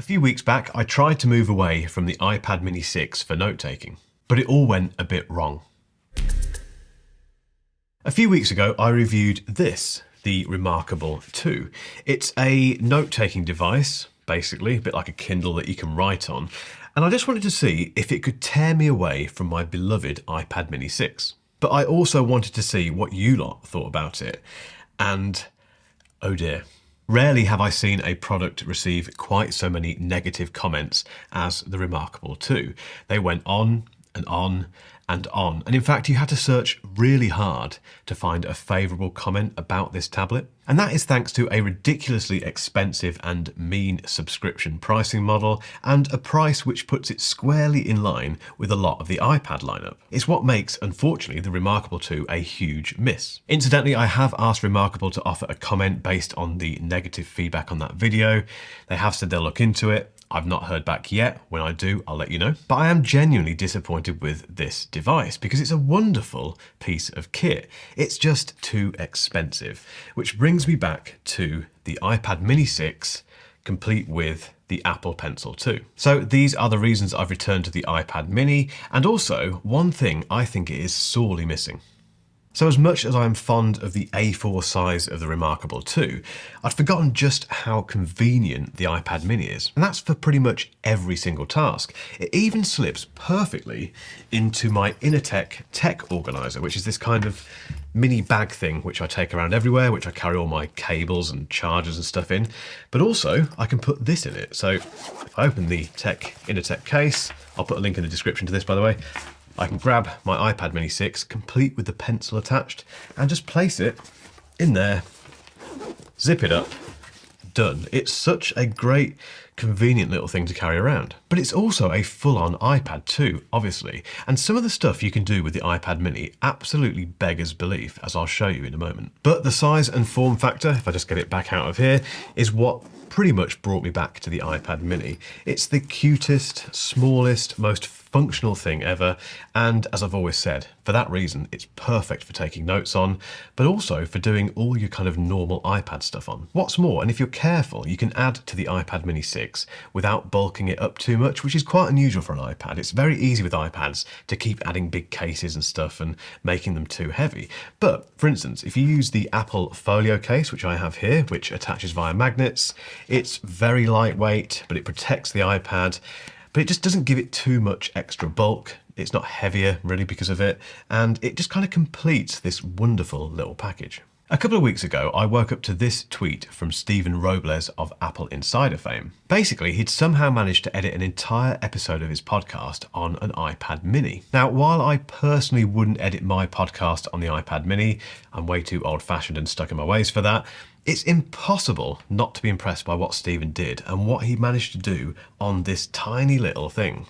few weeks back, I tried to move away from the iPad mini 6 for note-taking, but it all went a bit wrong. A few weeks ago, I reviewed this, the Remarkable 2. It's a note-taking device, basically, a bit like a Kindle that you can write on, and I just wanted to see if it could tear me away from my beloved iPad mini 6. But I also wanted to see what you lot thought about it, and oh dear. Rarely have I seen a product receive quite so many negative comments as the Remarkable 2. They went on and on and on. And in fact, you had to search really hard to find a favourable comment about this tablet. And that is thanks to a ridiculously expensive and mean subscription pricing model and a price which puts it squarely in line with a lot of the iPad lineup. It's what makes, unfortunately, the Remarkable 2 a huge miss. Incidentally, I have asked Remarkable to offer a comment based on the negative feedback on that video. They have said they'll look into it. I've not heard back yet. When I do, I'll let you know. But I am genuinely disappointed with this device because it's a wonderful piece of kit. It's just too expensive, which brings me back to the iPad mini 6, complete with the Apple Pencil 2. So these are the reasons I've returned to the iPad mini, and also one thing I think it is sorely missing. So as much as I'm fond of the A4 size of the Remarkable 2, I'd forgotten just how convenient the iPad mini is. And that's for pretty much every single task. It even slips perfectly into my Innertech tech organizer, which is this kind of mini bag thing which I take around everywhere, which I carry all my cables and chargers and stuff in. But also I can put this in it. So if I open the Innertech case, I'll put a link in the description to this, by the way, I can grab my iPad mini 6, complete with the pencil attached, and just place it in there, zip it up, done. It's such a great, convenient little thing to carry around. But it's also a full-on iPad too, obviously, and some of the stuff you can do with the iPad mini absolutely beggars belief, as I'll show you in a moment. But the size and form factor, if I just get it back out of here, is what pretty much brought me back to the iPad mini. It's the cutest, smallest, most functional thing ever, and as I've always said, for that reason it's perfect for taking notes on, but also for doing all your kind of normal iPad stuff on. What's more, and if you're careful, you can add to the iPad mini 6 without bulking it up too much, which is quite unusual for an iPad. It's very easy with iPads to keep adding big cases and stuff and making them too heavy. But for instance, if you use the Apple Folio case, which I have here, which attaches via magnets, it's very lightweight, but it protects the iPad, but it just doesn't give it too much extra bulk. It's not heavier really because of it, and it just kind of completes this wonderful little package. A couple of weeks ago, I woke up to this tweet from Stephen Robles of Apple Insider fame. Basically, he'd somehow managed to edit an entire episode of his podcast on an iPad mini. Now, while I personally wouldn't edit my podcast on the iPad mini, I'm way too old-fashioned and stuck in my ways for that, it's impossible not to be impressed by what Stephen did and what he managed to do on this tiny little thing.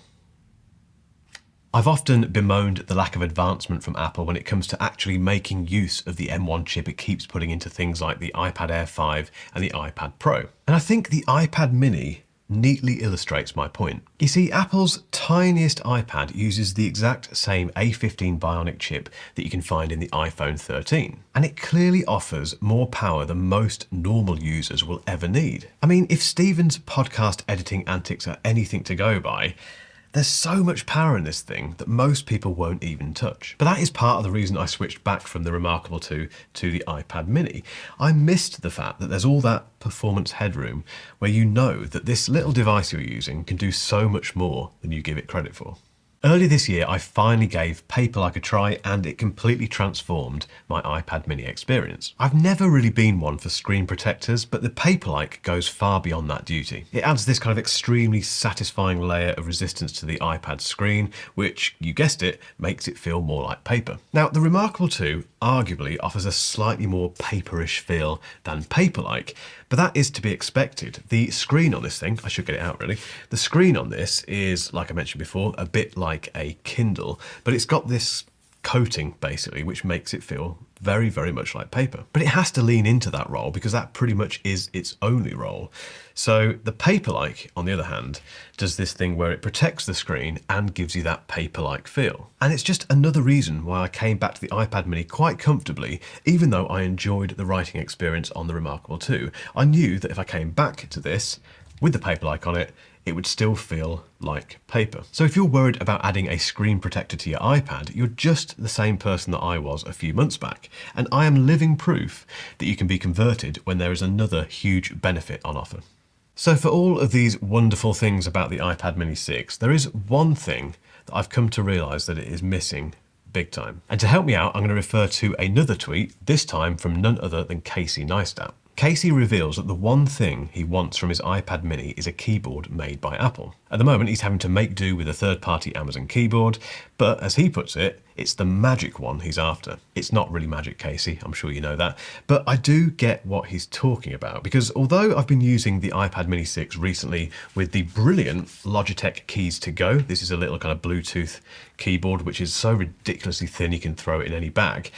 I've often bemoaned the lack of advancement from Apple when it comes to actually making use of the M1 chip it keeps putting into things like the iPad Air 5 and the iPad Pro. And I think the iPad mini neatly illustrates my point. You see, Apple's tiniest iPad uses the exact same A15 Bionic chip that you can find in the iPhone 13. And it clearly offers more power than most normal users will ever need. I mean, if Stephen's podcast editing antics are anything to go by, there's so much power in this thing that most people won't even touch. But that is part of the reason I switched back from the Remarkable 2 to the iPad mini. I missed the fact that there's all that performance headroom where you know that this little device you're using can do so much more than you give it credit for. Earlier this year, I finally gave Paperlike a try and it completely transformed my iPad mini experience. I've never really been one for screen protectors, but the Paperlike goes far beyond that duty. It adds this kind of extremely satisfying layer of resistance to the iPad screen, which, you guessed it, makes it feel more like paper. Now, the Remarkable 2 arguably offers a slightly more paperish feel than Paperlike, but that is to be expected. The screen on this thing, I should get it out really, the screen on this is, like I mentioned before, a bit like a Kindle, but it's got this coating basically, which makes it feel very, very much like paper. But it has to lean into that role because that pretty much is its only role. So the Paperlike, on the other hand, does this thing where it protects the screen and gives you that paper-like feel. And it's just another reason why I came back to the iPad mini quite comfortably, even though I enjoyed the writing experience on the Remarkable 2. I knew that if I came back to this, with the Paperlike on it, it would still feel like paper. So if you're worried about adding a screen protector to your iPad, you're just the same person that I was a few months back. And I am living proof that you can be converted when there is another huge benefit on offer. So for all of these wonderful things about the iPad mini 6, there is one thing that I've come to realise that it is missing big time. And to help me out, I'm going to refer to another tweet, this time from none other than Casey Neistat. Casey reveals that the one thing he wants from his iPad mini is a keyboard made by Apple. At the moment, he's having to make do with a third-party Amazon keyboard, but as he puts it, it's the magic one he's after. It's not really magic, Casey, I'm sure you know that, but I do get what he's talking about, because although I've been using the iPad mini 6 recently with the brilliant Logitech Keys to Go, this is a little kind of Bluetooth keyboard which is so ridiculously thin you can throw it in any bag.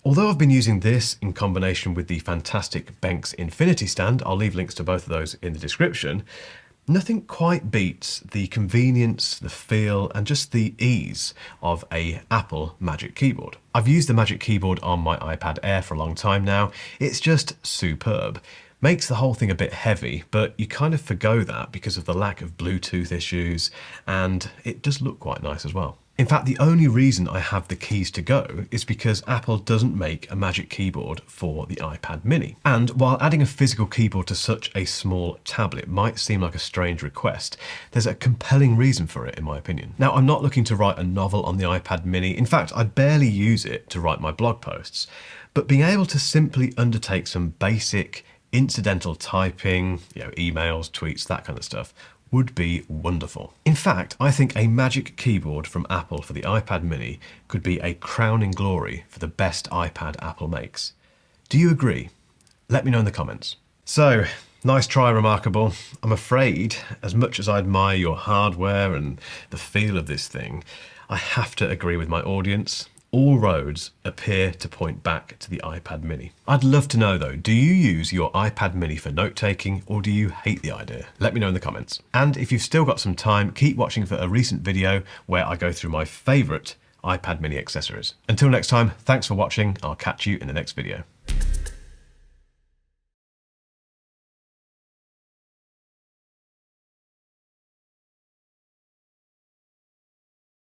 Although I've been using this in combination with the fantastic Benx Infinity stand, I'll leave links to both of those in the description, nothing quite beats the convenience, the feel, and just the ease of a Apple Magic Keyboard. I've used the Magic Keyboard on my iPad Air for a long time now. It's just superb. Makes the whole thing a bit heavy, but you kind of forgo that because of the lack of Bluetooth issues, and it does look quite nice as well. In fact, the only reason I have the Keys to Go is because Apple doesn't make a Magic Keyboard for the iPad mini. And while adding a physical keyboard to such a small tablet might seem like a strange request, there's a compelling reason for it, in my opinion. Now, I'm not looking to write a novel on the iPad mini. In fact, I barely use it to write my blog posts. But being able to simply undertake some basic incidental typing, emails, tweets, that kind of stuff, would be wonderful. In fact, I think a Magic Keyboard from Apple for the iPad mini could be a crowning glory for the best iPad Apple makes. Do you agree? Let me know in the comments. So, nice try, Remarkable. I'm afraid, as much as I admire your hardware and the feel of this thing, I have to agree with my audience. All roads appear to point back to the iPad mini. I'd love to know though, do you use your iPad mini for note-taking or do you hate the idea? Let me know in the comments. And if you've still got some time, keep watching for a recent video where I go through my favourite iPad mini accessories. Until next time, thanks for watching. I'll catch you in the next video.